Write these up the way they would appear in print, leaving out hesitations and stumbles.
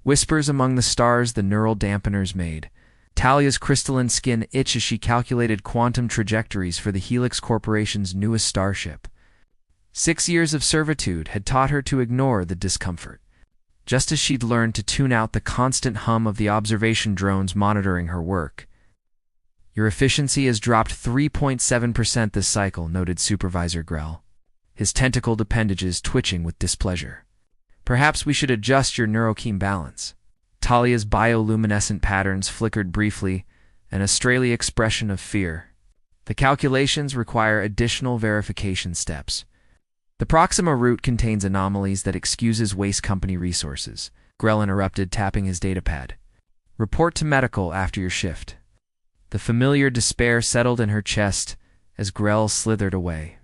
Whispers among the stars the neural dampeners made. Talia's crystalline skin itched as she calculated quantum trajectories for the Helix Corporation's newest starship. 6 years of servitude had taught her to ignore the discomfort, just as she'd learned to tune out the constant hum of the observation drones monitoring her work. "Your efficiency has dropped 3.7% this cycle," noted Supervisor Grell, his tentacled appendages twitching with displeasure. "Perhaps we should adjust your neurochem balance." Talia's bioluminescent patterns flickered briefly, an Australia expression of fear. "The calculations require additional verification steps. The Proxima route contains anomalies that excuses waste company resources," Grell interrupted, tapping his datapad. "Report to medical after your shift." The familiar despair settled in her chest as Grell slithered away.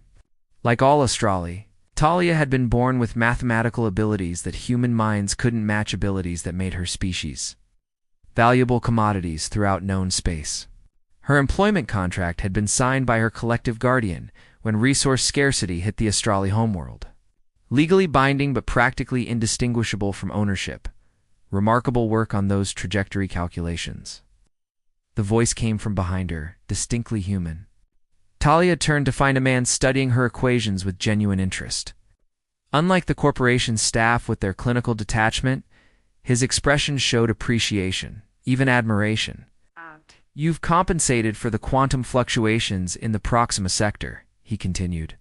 Like all Australi, Talia had been born with mathematical abilities that human minds couldn't match, abilities that made her species valuable commodities throughout known space. Her employment contract had been signed by her collective guardian when resource scarcity hit the Australi homeworld. Legally binding but practically indistinguishable from ownership. Remarkable work on those trajectory calculations. The voice came from behind her, distinctly human. Talia turned to find a man studying her equations with genuine interest. Unlike the corporation's staff with their clinical detachment, his expression showed appreciation, even admiration. "You've compensated for the quantum fluctuations in the Proxima sector," he continued.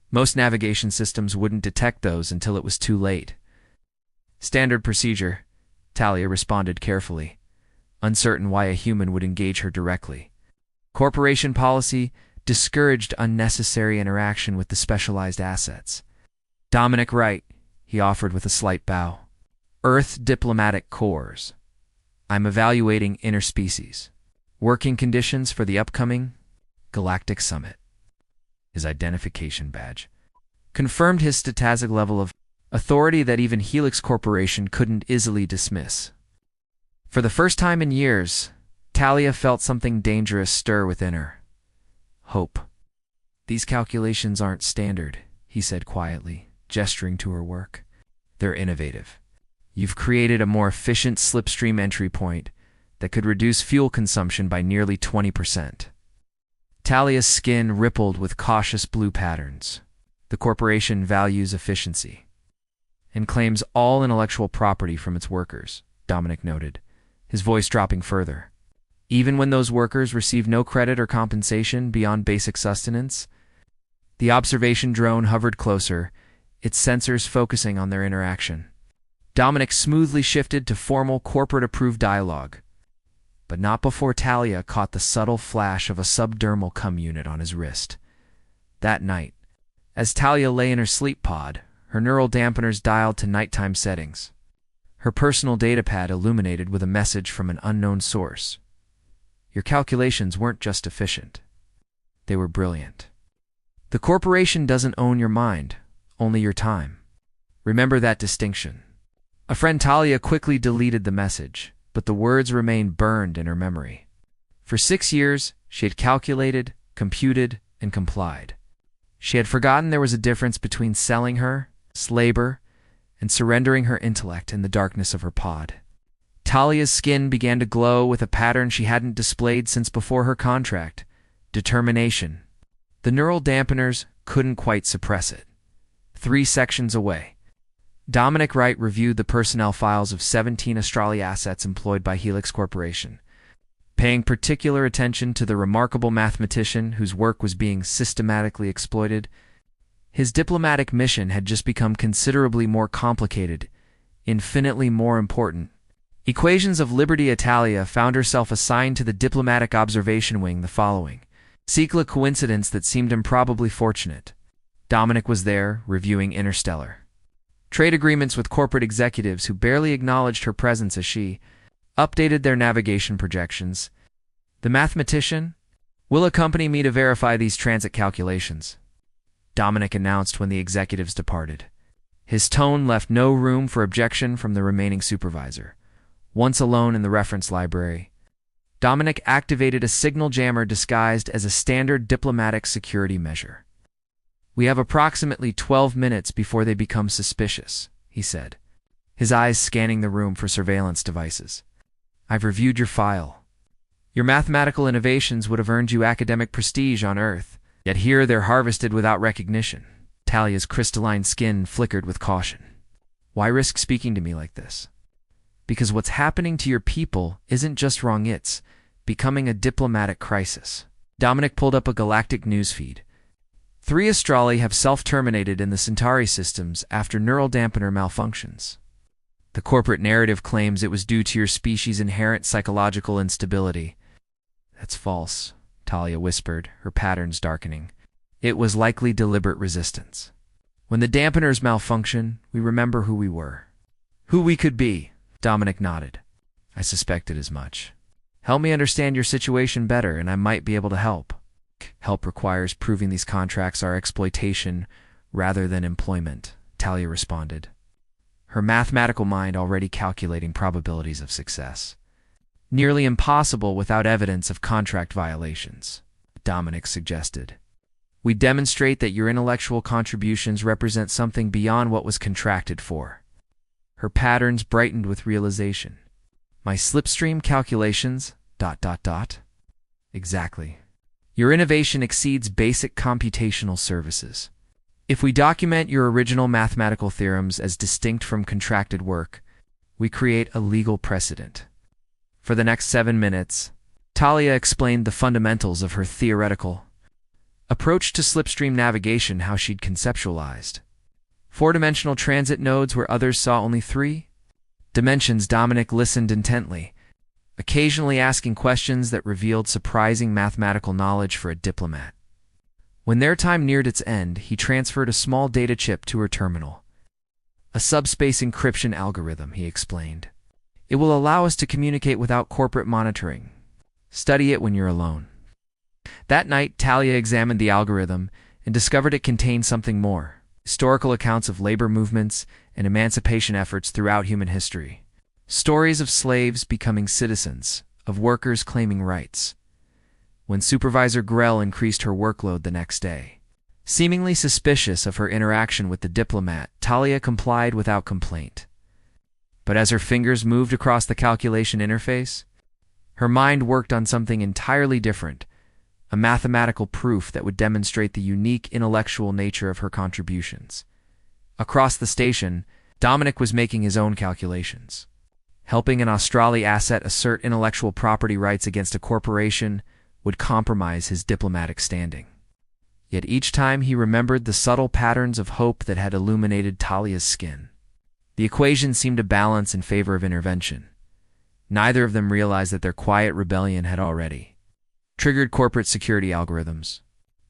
"Most navigation systems wouldn't detect those until it was too late." "Standard procedure," Talia responded carefully, uncertain why a human would engage her directly. Corporation policy discouraged unnecessary interaction with the specialized assets. "Dominic Wright," he offered with a slight bow. "Earth Diplomatic Corps. I'm evaluating interspecies. Working conditions for the upcoming Galactic Summit." His identification badge confirmed his statistical level of authority that even Helix Corporation couldn't easily dismiss. For the first time in years, Talia felt something dangerous stir within her. Hope. "These calculations aren't standard," he said quietly, gesturing to her work. "They're innovative. You've created a more efficient slipstream entry point that could reduce fuel consumption by nearly 20%. Talia's skin rippled with cautious blue patterns. "The corporation values efficiency and claims all intellectual property from its workers," Dominic noted, his voice dropping further. "Even when those workers receive no credit or compensation beyond basic sustenance." The observation drone hovered closer, its sensors focusing on their interaction. Dominic smoothly shifted to formal corporate-approved dialogue, but not before Talia caught the subtle flash of a subdermal cum unit on his wrist. That night, as Talia lay in her sleep pod, her neural dampeners dialed to nighttime settings. Her personal datapad illuminated with a message from an unknown source. "Your calculations weren't just efficient. They were brilliant. The corporation doesn't own your mind, only your time. Remember that distinction." A friend Talia quickly deleted the message, but the words remained burned in her memory. For 6 years, she had calculated, computed, and complied. She had forgotten there was a difference between selling her, labor, and surrendering her intellect in the darkness of her pod. Talia's skin began to glow with a pattern she hadn't displayed since before her contract: determination. The neural dampeners couldn't quite suppress it. 3 sections away, Dominic Wright reviewed the personnel files of 17 Australia assets employed by Helix Corporation, paying particular attention to the remarkable mathematician whose work was being systematically exploited. His diplomatic mission had just become considerably more complicated, infinitely more important. Equations of Liberty Italia found herself assigned to the Diplomatic Observation Wing the following. Seek a coincidence that seemed improbably fortunate. Dominic was there, reviewing Interstellar. Trade agreements with corporate executives who barely acknowledged her presence as she updated their navigation projections. The mathematician will accompany me to verify these transit calculations, Dominic announced when the executives departed. His tone left no room for objection from the remaining supervisor. Once alone in the reference library, Dominic activated a signal jammer disguised as a standard diplomatic security measure. "We have approximately 12 minutes before they become suspicious," he said. his eyes scanning the room for surveillance devices. "I've reviewed your file. Your mathematical innovations would have earned you academic prestige on Earth, yet here they're harvested without recognition." Talia's crystalline skin flickered with caution. "Why risk speaking to me like this?" "Because what's happening to your people isn't just wrong, it's becoming a diplomatic crisis." Dominic pulled up a galactic newsfeed. 3 Astrali have self-terminated in the Centauri systems after neural dampener malfunctions. The corporate narrative claims it was due to your species' inherent psychological instability. "That's false," Talia whispered, her patterns darkening. "It was likely deliberate resistance. When the dampeners malfunction, we remember who we were. Who we could be." Dominic nodded. "I suspected as much. Help me understand your situation better, and I might be able to help." "Help requires proving these contracts are exploitation rather than employment," Talia responded, her mathematical mind already calculating probabilities of success. "Nearly impossible without evidence of contract violations," Dominic suggested. "We demonstrate that your intellectual contributions represent something beyond what was contracted for." Her patterns brightened with realization. "My slipstream calculations, ... Exactly. Your innovation exceeds basic computational services. If we document your original mathematical theorems as distinct from contracted work, we create a legal precedent." For the next 7 minutes, Talia explained the fundamentals of her theoretical approach to slipstream navigation, how she'd conceptualized 4-dimensional transit nodes where others saw only 3 dimensions. Dominic listened intently, occasionally asking questions that revealed surprising mathematical knowledge for a diplomat. When their time neared its end, he transferred a small data chip to her terminal. "A subspace encryption algorithm," he explained. "It will allow us to communicate without corporate monitoring. Study it when you're alone." That night, Talia examined the algorithm and discovered it contained something more: historical accounts of labor movements and emancipation efforts throughout human history. Stories of slaves becoming citizens, of workers claiming rights. When Supervisor Grell increased her workload the next day, seemingly suspicious of her interaction with the diplomat, Talia complied without complaint. But as her fingers moved across the calculation interface, her mind worked on something entirely different: a mathematical proof that would demonstrate the unique intellectual nature of her contributions. Across the station, Dominic was making his own calculations. Helping an Australi asset assert intellectual property rights against a corporation would compromise his diplomatic standing. Yet each time he remembered the subtle patterns of hope that had illuminated Talia's skin. The equation seemed to balance in favor of intervention. Neither of them realized that their quiet rebellion had already triggered corporate security algorithms,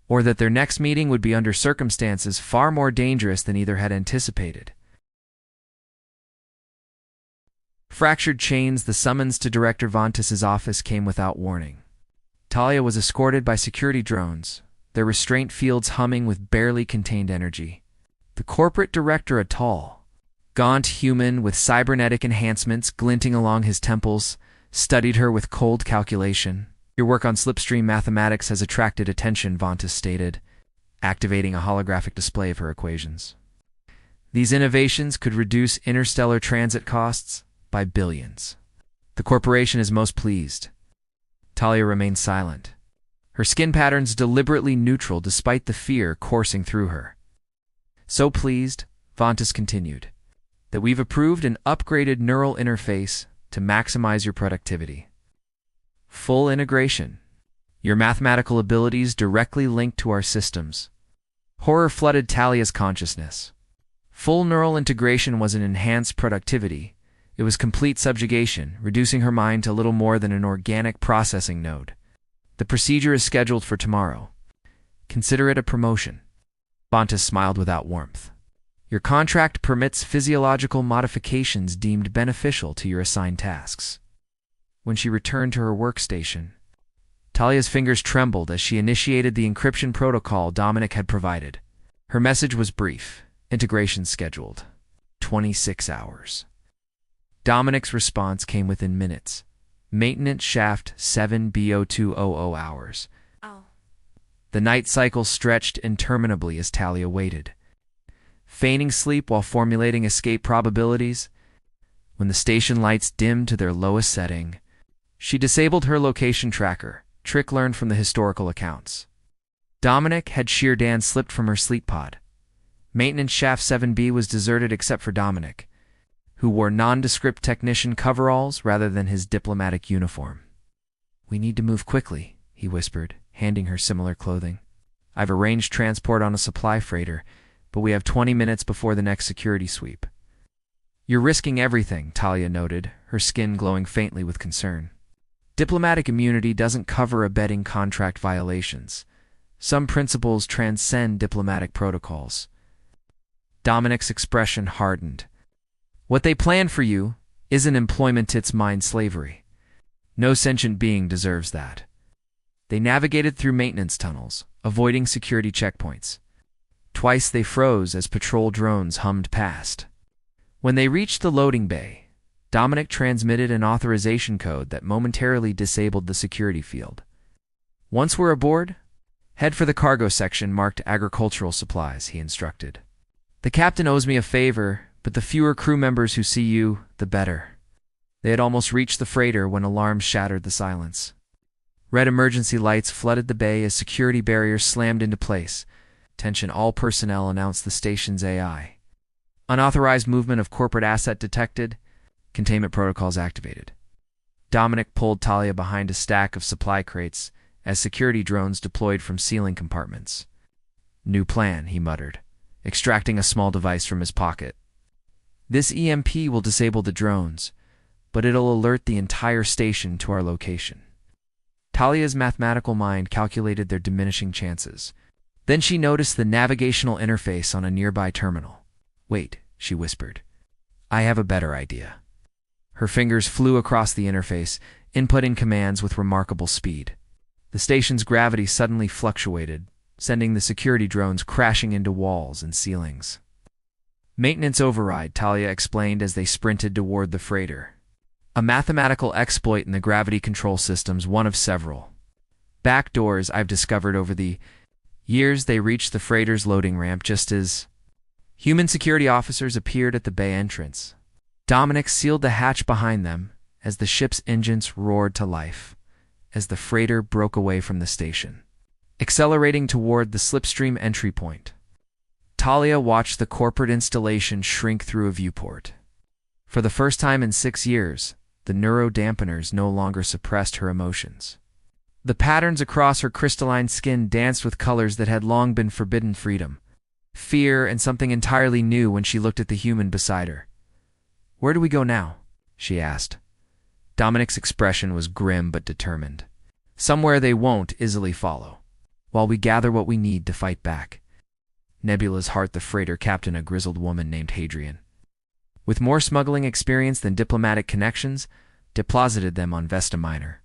or that their next meeting would be under circumstances far more dangerous than either had anticipated. Fractured chains. The summons to Director Vontis's office came without warning. Talia was escorted by security drones, their restraint fields humming with barely contained energy. The corporate director, a tall, gaunt human with cybernetic enhancements glinting along his temples, studied her with cold calculation. "Your work on slipstream mathematics has attracted attention," Vontis stated, activating a holographic display of her equations. "These innovations could reduce interstellar transit costs by billions. The corporation is most pleased." Talia remained silent, her skin patterns deliberately neutral despite the fear coursing through her. "So pleased," Vontis continued, "that we've approved an upgraded neural interface to maximize your productivity. Full integration. Your mathematical abilities directly linked to our systems." Horror flooded Talia's consciousness. Full neural integration was an enhanced productivity. It was complete subjugation, reducing her mind to little more than an organic processing node. "The procedure is scheduled for tomorrow. Consider it a promotion." Vontis smiled without warmth. "Your contract permits physiological modifications deemed beneficial to your assigned tasks." When she returned to her workstation, Talia's fingers trembled as she initiated the encryption protocol Dominic had provided. Her message was brief: "Integration scheduled. 26 hours." Dominic's response came within minutes: "Maintenance shaft 7B0200 hours." Oh. The night cycle stretched interminably as Talia waited. Feigning sleep while formulating escape probabilities, When the station lights dimmed to their lowest setting, she disabled her location tracker, trick learned from the historical accounts. Dominic had sheer Dan slipped from her sleep pod. Maintenance Shaft 7B was deserted except for Dominic, who wore nondescript technician coveralls rather than his diplomatic uniform. "We need to move quickly," he whispered, handing her similar clothing. "I've arranged transport on a supply freighter, but we have 20 minutes before the next security sweep." "You're risking everything," Talia noted, her skin glowing faintly with concern. "Diplomatic immunity doesn't cover abetting contract violations. Some principles transcend diplomatic protocols." Dominic's expression hardened. "What they plan for you isn't employment, it's mind slavery. No sentient being deserves that." They navigated through maintenance tunnels, avoiding security checkpoints. Twice they froze as patrol drones hummed past. When they reached the loading bay, Dominic transmitted an authorization code that momentarily disabled the security field. "Once we're aboard, head for the cargo section marked agricultural supplies," he instructed. "The captain owes me a favor, but the fewer crew members who see you, the better." They had almost reached the freighter when alarms shattered the silence. Red emergency lights flooded the bay as security barriers slammed into place. "Attention all personnel," announced the station's AI. "Unauthorized movement of corporate asset detected. Containment protocols activated." Dominic pulled Talia behind a stack of supply crates as security drones deployed from ceiling compartments. "New plan," he muttered, extracting a small device from his pocket. "This EMP will disable the drones, but it'll alert the entire station to our location." Talia's mathematical mind calculated their diminishing chances. Then she noticed the navigational interface on a nearby terminal. "Wait," she whispered. "I have a better idea." Her fingers flew across the interface, inputting commands with remarkable speed. The station's gravity suddenly fluctuated, sending the security drones crashing into walls and ceilings. "Maintenance override," Talia explained as they sprinted toward the freighter. "A mathematical exploit in the gravity control systems, one of several. Backdoors I've discovered over the years." They reached the freighter's loading ramp just as human security officers appeared at the bay entrance. Dominic sealed the hatch behind them as the ship's engines roared to life, as the freighter broke away from the station, accelerating toward the slipstream entry point. Talia watched the corporate installation shrink through a viewport. For the first time in 6 years, the neurodampeners no longer suppressed her emotions. The patterns across her crystalline skin danced with colors that had long been forbidden freedom. Fear and something entirely new when she looked at the human beside her. "Where do we go now?" she asked. Dominic's expression was grim but determined. "Somewhere they won't easily follow, while we gather what we need to fight back." Nebula's heart, the freighter captain, a grizzled woman named Hadrian, with more smuggling experience than diplomatic connections, deposited them on Vesta Minor,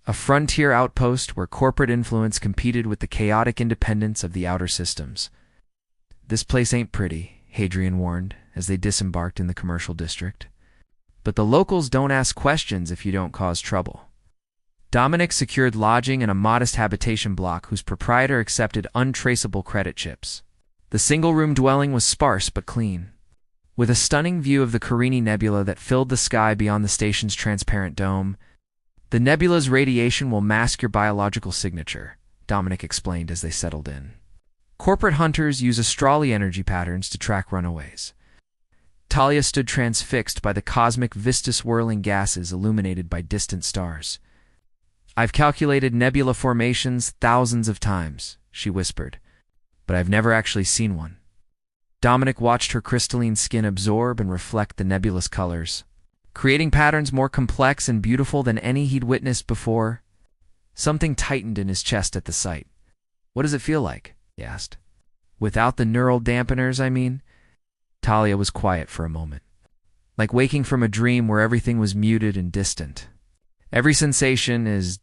a frontier outpost where corporate influence competed with the chaotic independence of the outer systems. "This place ain't pretty," Hadrian warned as they disembarked in the commercial district. "But the locals don't ask questions if you don't cause trouble." Dominic secured lodging in a modest habitation block whose proprietor accepted untraceable credit chips. The single-room dwelling was sparse but clean, with a stunning view of the Carini Nebula that filled the sky beyond the station's transparent dome. "The nebula's radiation will mask your biological signature," Dominic explained as they settled in. "Corporate hunters use astrology energy patterns to track runaways." Talia stood transfixed by the cosmic vista-swirling gases illuminated by distant stars. "I've calculated nebula formations thousands of times," she whispered, "but I've never actually seen one." Dominic watched her crystalline skin absorb and reflect the nebulous colors, creating patterns more complex and beautiful than any he'd witnessed before. Something tightened in his chest at the sight. "What does it feel like?" he asked. "Without the neural dampeners, I mean?" Talia was quiet for a moment. "Like waking from a dream where everything was muted and distant. Every sensation is ...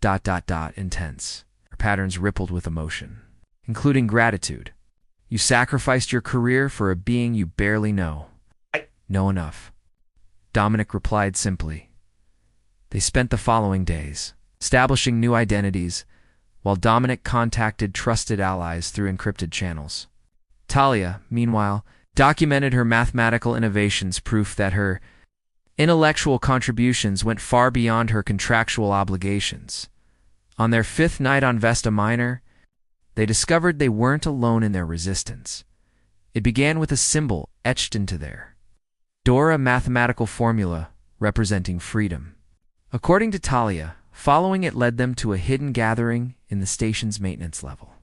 intense." Her patterns rippled with emotion, including gratitude. "You sacrificed your career for a being you barely know." "I know enough," Dominic replied simply. They spent the following days establishing new identities, while Dominic contacted trusted allies through encrypted channels. Talia, meanwhile, documented her mathematical innovations, proof that her Intellectual contributions went far beyond her contractual obligations. On their 5th night on Vesta Minor, they discovered they weren't alone in their resistance. It began with a symbol etched into their door, a mathematical formula representing freedom. According to Talia, following it led them to a hidden gathering in the station's maintenance level,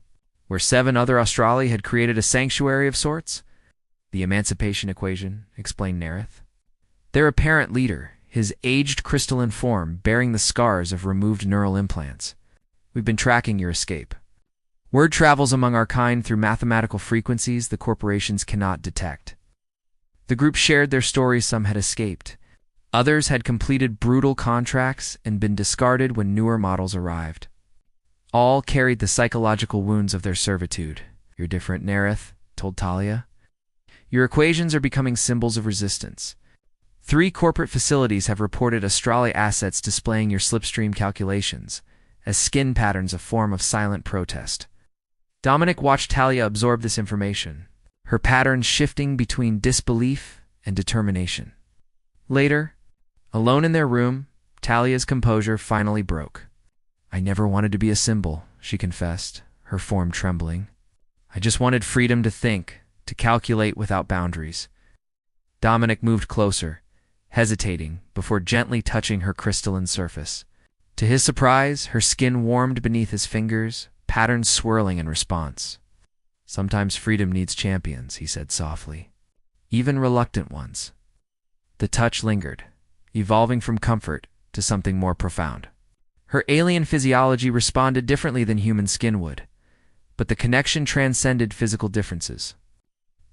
where 7 other Australi had created a sanctuary of sorts. The emancipation equation, explained Nerith. Their apparent leader, his aged crystalline form bearing the scars of removed neural implants. We've been tracking your escape. Word travels among our kind through mathematical frequencies the corporations cannot detect. The group shared their stories. Some had escaped. Others had completed brutal contracts and been discarded when newer models arrived. All carried the psychological wounds of their servitude. You're different, Nerith, told Talia. Your equations are becoming symbols of resistance. 3 corporate facilities have reported Australi assets displaying your slipstream calculations as skin patterns, a form of silent protest. Dominic watched Talia absorb this information, her patterns shifting between disbelief and determination. Later, alone in their room, Talia's composure finally broke. I never wanted to be a symbol, she confessed, her form trembling. I just wanted freedom to think, to calculate without boundaries. Dominic moved closer, hesitating before gently touching her crystalline surface. To his surprise, her skin warmed beneath his fingers, patterns swirling in response. Sometimes freedom needs champions, he said softly. Even reluctant ones. The touch lingered, evolving from comfort to something more profound. Her alien physiology responded differently than human skin would, but the connection transcended physical differences.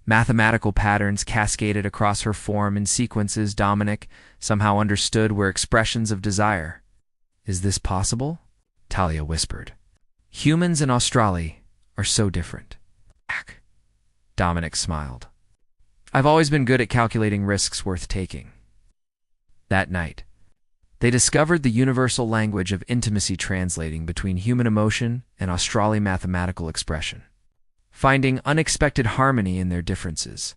Mathematical patterns cascaded across her form in sequences Dominic somehow understood were expressions of desire. Is this possible? Talia whispered. Humans and Australi are so different. Dominic smiled. I've always been good at calculating risks worth taking. That night, they discovered the universal language of intimacy translating between human emotion and Australi mathematical expression. Finding unexpected harmony in their differences,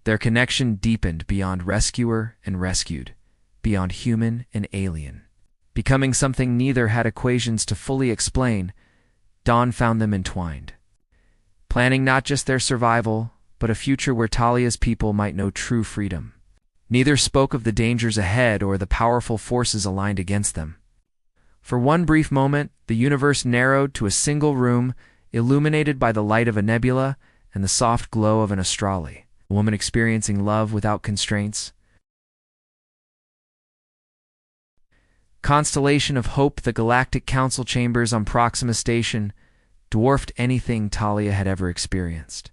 their connection deepened beyond rescuer and rescued, beyond human and alien. Becoming something neither had equations to fully explain, dawn found them entwined, planning not just their survival, but a future where Talia's people might know true freedom. Neither spoke of the dangers ahead or the powerful forces aligned against them. For one brief moment, the universe narrowed to a single room, illuminated by the light of a nebula and the soft glow of an Australi, a woman experiencing love without constraints. Constellation of Hope, the Galactic Council chambers on Proxima Station dwarfed anything Talia had ever experienced.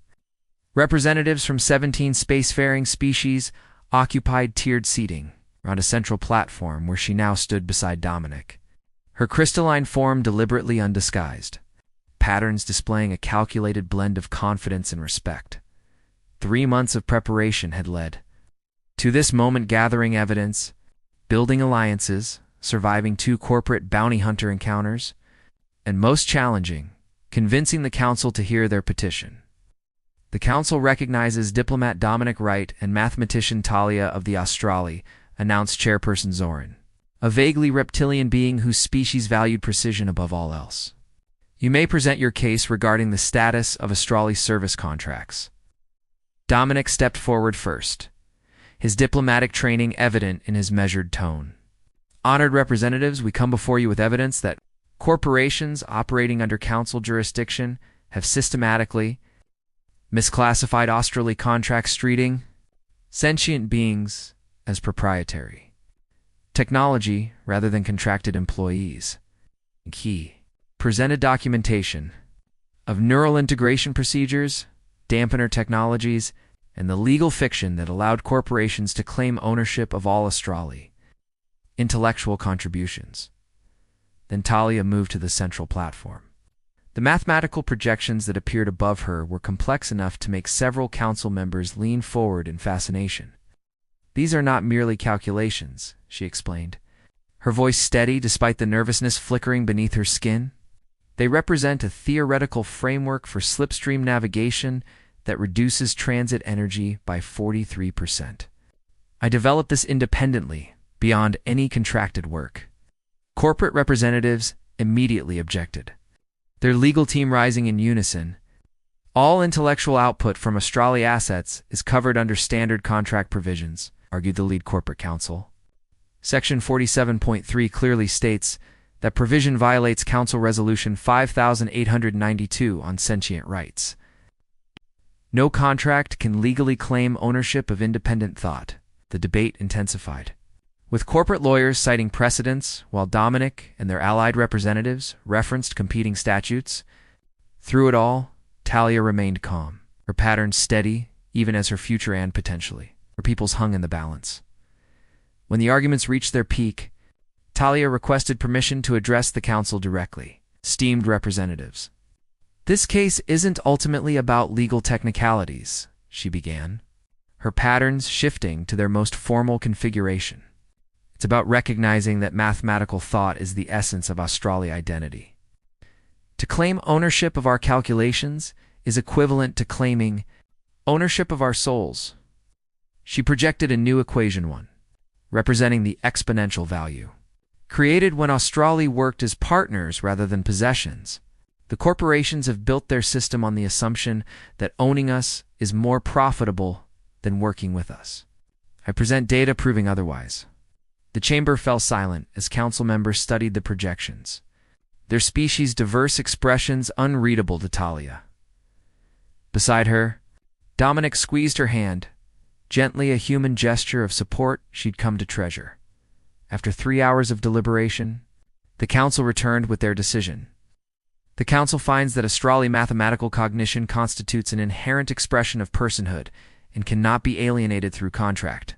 Representatives from 17 spacefaring species occupied tiered seating around a central platform where she now stood beside Dominic, her crystalline form deliberately undisguised, patterns displaying a calculated blend of confidence and respect. 3 months of preparation had led to this moment, gathering evidence, building alliances, surviving 2 corporate bounty hunter encounters, and most challenging, convincing the Council to hear their petition. The Council recognizes diplomat Dominic Wright and mathematician Talia of the Australi, announced Chairperson Zoran, a vaguely reptilian being whose species valued precision above all else. You may present your case regarding the status of Australi service contracts. Dominic stepped forward first, his diplomatic training evident in his measured tone. Honored representatives, we come before you with evidence that corporations operating under Council jurisdiction have systematically misclassified Australi contracts treating sentient beings as proprietary technology rather than contracted employees. Key. Presented documentation of neural integration procedures, dampener technologies, and the legal fiction that allowed corporations to claim ownership of all Australi intellectual contributions. Then Talia moved to the central platform. The mathematical projections that appeared above her were complex enough to make several council members lean forward in fascination. These are not merely calculations, she explained, her voice steady despite the nervousness flickering beneath her skin. They represent a theoretical framework for slipstream navigation that reduces transit energy by 43%. I developed this independently, beyond any contracted work. Corporate representatives immediately objected, their legal team rising in unison. All intellectual output from Australia assets is covered under standard contract provisions, argued the lead corporate counsel. Section 47.3 clearly states that provision violates Council Resolution 5892 on sentient rights. No contract can legally claim ownership of independent thought. The debate intensified, with corporate lawyers citing precedents while Dominic and their allied representatives referenced competing statutes. Through it all, Talia remained calm, her patterns steady, even as her future and potentially her peoples hung in the balance. When the arguments reached their peak, Talia requested permission to address the council directly. Esteemed representatives, this case isn't ultimately about legal technicalities, she began, her patterns shifting to their most formal configuration. It's about recognizing that mathematical thought is the essence of Australia identity. To claim ownership of our calculations is equivalent to claiming ownership of our souls. She projected a new equation one, representing the exponential value. Created when Australia worked as partners rather than possessions, the corporations have built their system on the assumption that owning us is more profitable than working with us. I present data proving otherwise. The chamber fell silent as council members studied the projections, their species' diverse expressions unreadable to Talia. Beside her, Dominic squeezed her hand, gently a human gesture of support she'd come to treasure. After 3 hours of deliberation, the council returned with their decision. The council finds that Australian mathematical cognition constitutes an inherent expression of personhood and cannot be alienated through contract.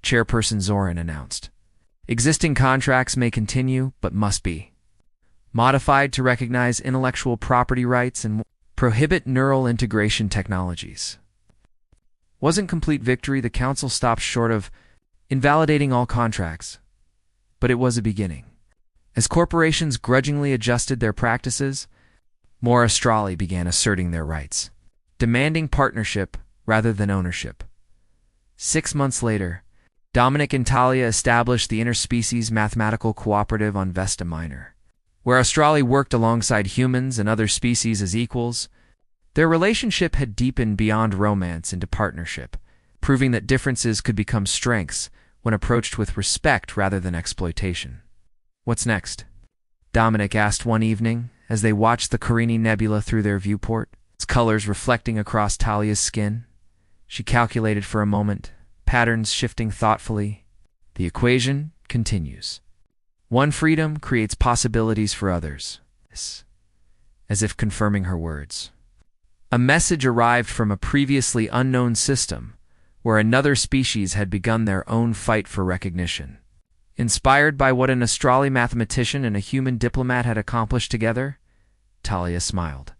Chairperson Zoran announced. Existing contracts may continue, but must be modified to recognize intellectual property rights and prohibit neural integration technologies. Wasn't complete victory. The council stopped short of invalidating all contracts, but it was a beginning. As corporations grudgingly adjusted their practices, more Australia began asserting their rights, demanding partnership rather than ownership. 6 months later, Dominic and Talia established the Interspecies Mathematical Cooperative on Vesta Minor, where Australia worked alongside humans and other species as equals. Their relationship had deepened beyond romance into partnership, proving that differences could become strengths when approached with respect rather than exploitation. What's next? Dominic asked one evening as they watched the Carini Nebula through their viewport, its colors reflecting across Talia's skin. She calculated for a moment, patterns shifting thoughtfully. The equation continues. One freedom creates possibilities for others, as if confirming her words. A message arrived from a previously unknown system, where another species had begun their own fight for recognition. Inspired by what an Australian mathematician and a human diplomat had accomplished together, Talia smiled,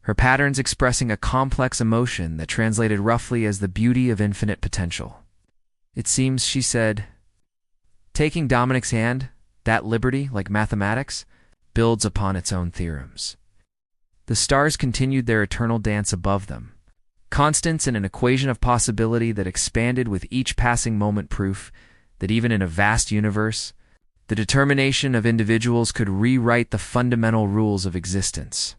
her patterns expressing a complex emotion that translated roughly as the beauty of infinite potential. It seems, she said, taking Dominic's hand, that liberty, like mathematics, builds upon its own theorems. The stars continued their eternal dance above them, constants in an equation of possibility that expanded with each passing moment, proof that even in a vast universe, the determination of individuals could rewrite the fundamental rules of existence.